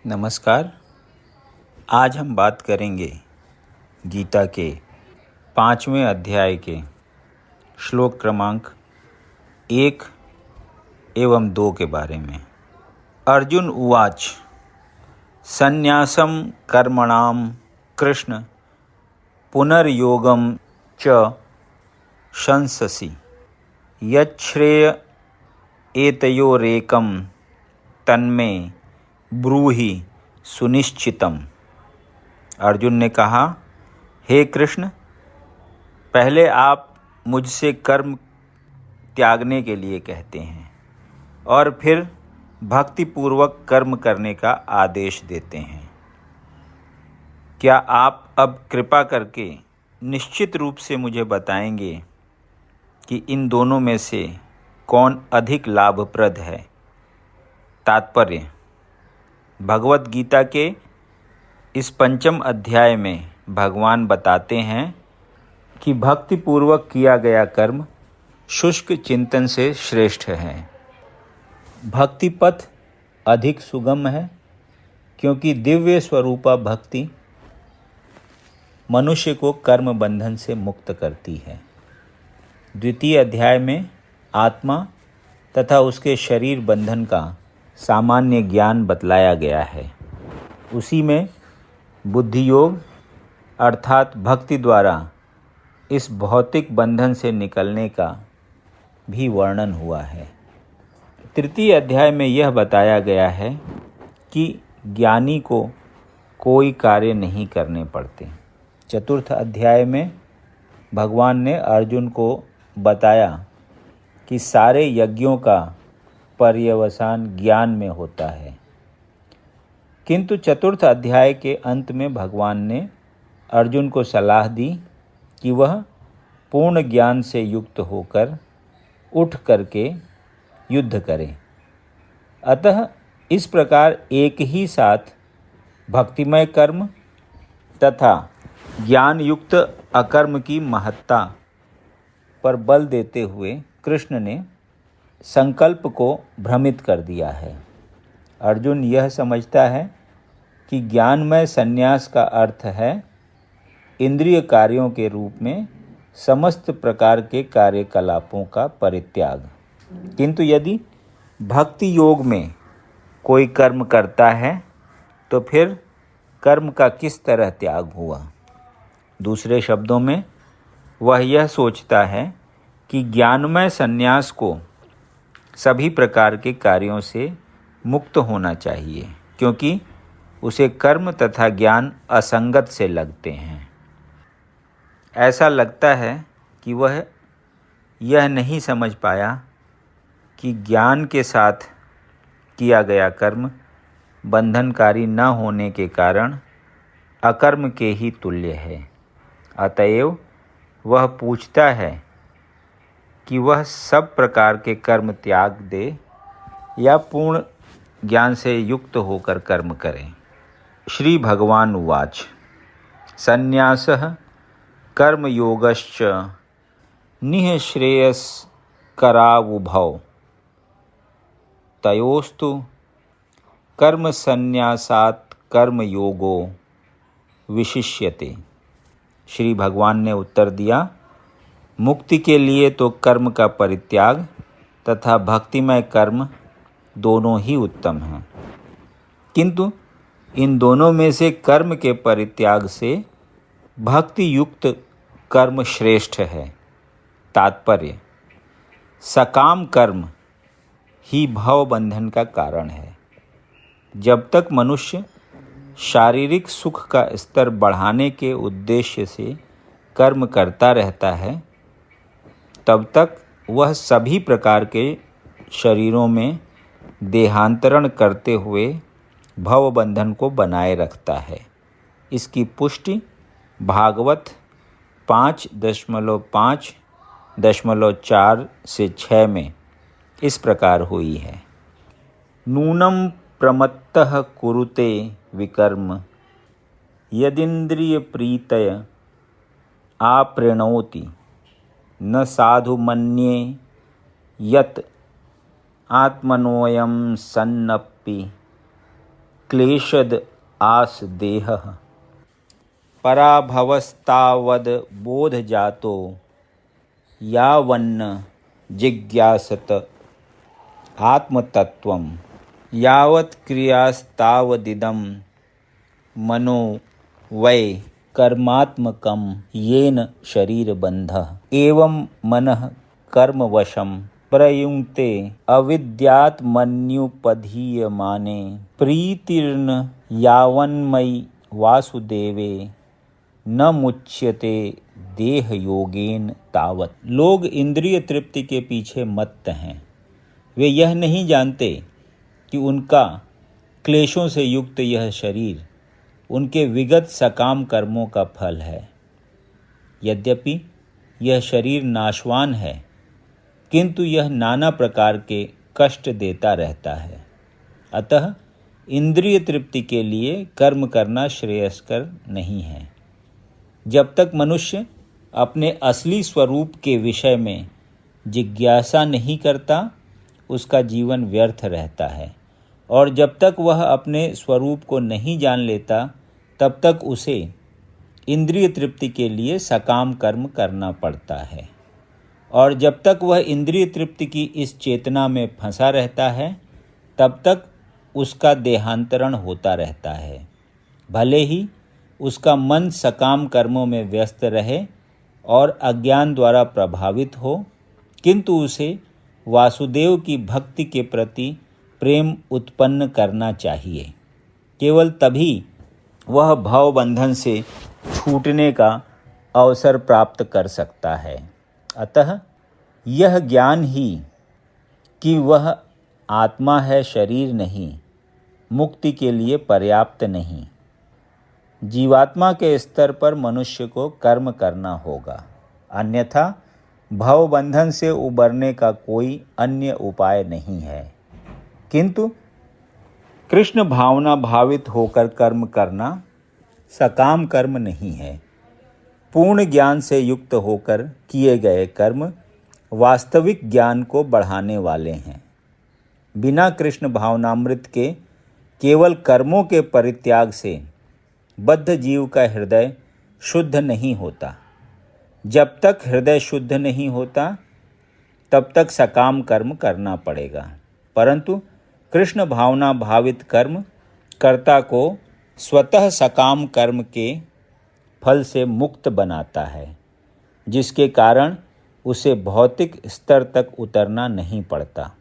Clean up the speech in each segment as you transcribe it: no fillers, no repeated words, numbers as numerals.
नमस्कार। आज हम बात करेंगे गीता के 5वें अध्याय के श्लोक क्रमांक 1 एवं 2 के बारे में। अर्जुन उवाच संन्यासं कर्मणां कृष्ण पुनर्योगं च शंससि यच्छ्रेय एतयोरेकं तन्मे ब्रूहि सुनिश्चितम। अर्जुन ने कहा, हे कृष्ण, पहले आप मुझसे कर्म त्यागने के लिए कहते हैं और फिर भक्तिपूर्वक कर्म करने का आदेश देते हैं। क्या आप अब कृपा करके निश्चित रूप से मुझे बताएंगे कि इन दोनों में से कौन अधिक लाभप्रद है? तात्पर्य: भगवत गीता के इस 5वें अध्याय में भगवान बताते हैं कि भक्तिपूर्वक किया गया कर्म शुष्क चिंतन से श्रेष्ठ है। भक्ति पथ अधिक सुगम है क्योंकि दिव्य स्वरूपा भक्ति मनुष्य को कर्म बंधन से मुक्त करती है। द्वितीय अध्याय में आत्मा तथा उसके शरीर बंधन का सामान्य ज्ञान बतलाया गया है। उसी में बुद्धि योग अर्थात भक्ति द्वारा इस भौतिक बंधन से निकलने का भी वर्णन हुआ है। तृतीय अध्याय में यह बताया गया है कि ज्ञानी को कोई कार्य नहीं करने पड़ते। चतुर्थ अध्याय में भगवान ने अर्जुन को बताया कि सारे यज्ञों का पर्यवसान ज्ञान में होता है, किंतु चतुर्थ अध्याय के अंत में भगवान ने अर्जुन को सलाह दी कि वह पूर्ण ज्ञान से युक्त होकर उठ करके युद्ध करे। अतः इस प्रकार एक ही साथ भक्तिमय कर्म तथा ज्ञान युक्त अकर्म की महत्ता पर बल देते हुए कृष्ण ने संकल्प को भ्रमित कर दिया है। अर्जुन यह समझता है कि ज्ञानमय संन्यास का अर्थ है इंद्रिय कार्यों के रूप में समस्त प्रकार के कार्यकलापों का परित्याग। किंतु यदि भक्ति योग में कोई कर्म करता है तो फिर कर्म का किस तरह त्याग हुआ? दूसरे शब्दों में वह यह सोचता है कि ज्ञानमय संन्यास को सभी प्रकार के कार्यों से मुक्त होना चाहिए, क्योंकि उसे कर्म तथा ज्ञान असंगत से लगते हैं। ऐसा लगता है कि वह यह नहीं समझ पाया कि ज्ञान के साथ किया गया कर्म बंधनकारी न होने के कारण अकर्म के ही तुल्य है। अतएव वह पूछता है कि वह सब प्रकार के कर्म त्याग दे या पूर्ण ज्ञान से युक्त होकर कर्म करें। श्री भगवान उवाच संन्यासः कर्मयोगश्च निःश्रेयस्करावुभौ तयोस्तु कर्मसन्न्यासात् कर्मयोगो विशिष्यते। श्री भगवान ने उत्तर दिया, मुक्ति के लिए तो कर्म का परित्याग तथा भक्तिमय कर्म दोनों ही उत्तम हैं, किंतु इन दोनों में से कर्म के परित्याग से भक्ति युक्त कर्म श्रेष्ठ है। तात्पर्य: सकाम कर्म ही भव बंधन का कारण है। जब तक मनुष्य शारीरिक सुख का स्तर बढ़ाने के उद्देश्य से कर्म करता रहता है, तब तक वह सभी प्रकार के शरीरों में देहांतरण करते हुए भव बंधन को बनाए रखता है। इसकी पुष्टि भागवत 5.5.4 से 6 में इस प्रकार हुई है। नूनं प्रमत्तः कुरुते विकर्म यदिन्द्रिय प्रीतय आप्रणोति न साधु मन्ये यत् आत्मनोऽयं सन्नपि क्लेशद आस देह पराभवस्तावद बोध जातो यावन्न जिज्ञासत आत्मतत्वम यावत् क्रियास्तावदिदं मनो वै कर्मात्मकं येन शरीरबन्धः एवं मनः कर्मवशं प्रयुङ्क्ते अविद्यात्मन्युपधीयमाने प्रीतिर्न यावन्मयि वासुदेवे न मुच्यते देह योगेन तावत। लोग इंद्रिय तृप्ति के पीछे मत्त हैं। वे यह नहीं जानते कि उनका क्लेशों से युक्त यह शरीर उनके विगत सकाम कर्मों का फल है। यद्यपि यह शरीर नाशवान है, किंतु यह नाना प्रकार के कष्ट देता रहता है। अतः इंद्रिय तृप्ति के लिए कर्म करना श्रेयस्कर नहीं है। जब तक मनुष्य अपने असली स्वरूप के विषय में जिज्ञासा नहीं करता, उसका जीवन व्यर्थ रहता है, और जब तक वह अपने स्वरूप को नहीं जान लेता, तब तक उसे इंद्रिय तृप्ति के लिए सकाम कर्म करना पड़ता है। और जब तक वह इंद्रिय तृप्ति की इस चेतना में फंसा रहता है, तब तक उसका देहांतरण होता रहता है। भले ही उसका मन सकाम कर्मों में व्यस्त रहे और अज्ञान द्वारा प्रभावित हो, किंतु उसे वासुदेव की भक्ति के प्रति प्रेम उत्पन्न करना चाहिए। केवल तभी वह भव बंधन से छूटने का अवसर प्राप्त कर सकता है। अतः यह ज्ञान ही कि वह आत्मा है, शरीर नहीं, मुक्ति के लिए पर्याप्त नहीं। जीवात्मा के स्तर पर मनुष्य को कर्म करना होगा, अन्यथा भव बंधन से उबरने का कोई अन्य उपाय नहीं है। किंतु कृष्ण भावना भावित होकर कर्म करना सकाम कर्म नहीं है। पूर्ण ज्ञान से युक्त होकर किए गए कर्म वास्तविक ज्ञान को बढ़ाने वाले हैं। बिना कृष्ण भावनामृत के केवल कर्मों के परित्याग से बद्ध जीव का हृदय शुद्ध नहीं होता। जब तक हृदय शुद्ध नहीं होता, तब तक सकाम कर्म करना पड़ेगा। परंतु कृष्ण भावना भावित कर्म कर्ता को स्वतः सकाम कर्म के फल से मुक्त बनाता है, जिसके कारण उसे भौतिक स्तर तक उतरना नहीं पड़ता।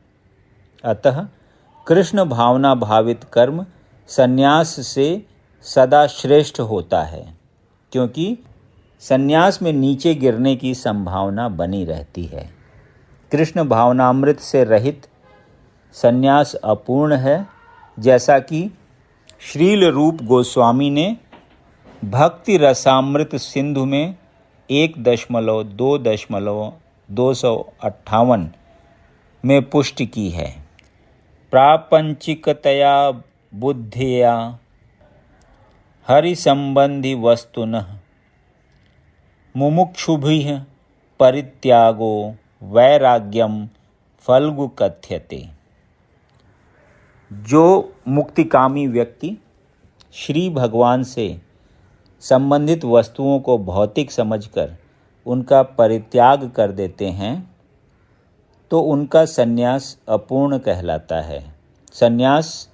अतः कृष्ण भावना भावित कर्म संन्यास से सदा श्रेष्ठ होता है, क्योंकि संन्यास में नीचे गिरने की संभावना बनी रहती है। कृष्ण भावनामृत से रहित संन्यास अपूर्ण है, जैसा कि श्रील रूप गोस्वामी ने भक्ति रसामृत सिंधु में 1.2.258 में पुष्टि की है। प्रापंचिकतया बुद्धिया हरि संबंधी वस्तुनः मुमुक्षुभिः परित्यागो वैराग्यम फल्गु कथ्यते। जो मुक्तिकामी व्यक्ति श्री भगवान से संबंधित वस्तुओं को भौतिक समझकर उनका परित्याग कर देते हैं, तो उनका संन्यास अपूर्ण कहलाता है। संन्यास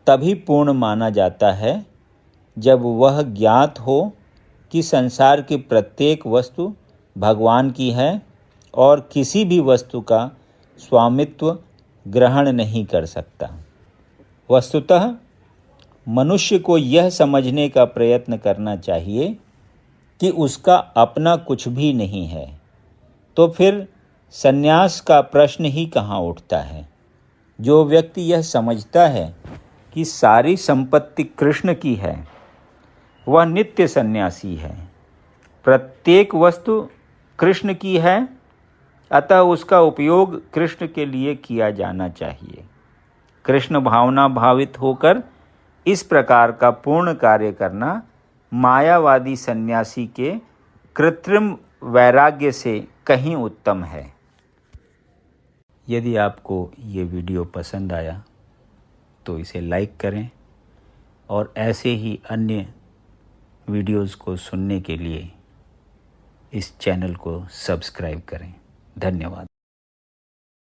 तभी पूर्ण माना जाता है जब वह ज्ञात हो कि संसार की प्रत्येक वस्तु भगवान की है और किसी भी वस्तु का स्वामित्व ग्रहण नहीं कर सकता। वस्तुतः मनुष्य को यह समझने का प्रयत्न करना चाहिए कि उसका अपना कुछ भी नहीं है, तो फिर संन्यास का प्रश्न ही कहाँ उठता है। जो व्यक्ति यह समझता है कि सारी संपत्ति कृष्ण की है, वह नित्य सन्यासी है। प्रत्येक वस्तु कृष्ण की है, अतः उसका उपयोग कृष्ण के लिए किया जाना चाहिए। कृष्ण भावना भावित होकर इस प्रकार का पूर्ण कार्य करना मायावादी सन्यासी के कृत्रिम वैराग्य से कहीं उत्तम है। यदि आपको ये वीडियो पसंद आया तो इसे लाइक करें, और ऐसे ही अन्य वीडियोस को सुनने के लिए इस चैनल को सब्सक्राइब करें। धन्यवाद।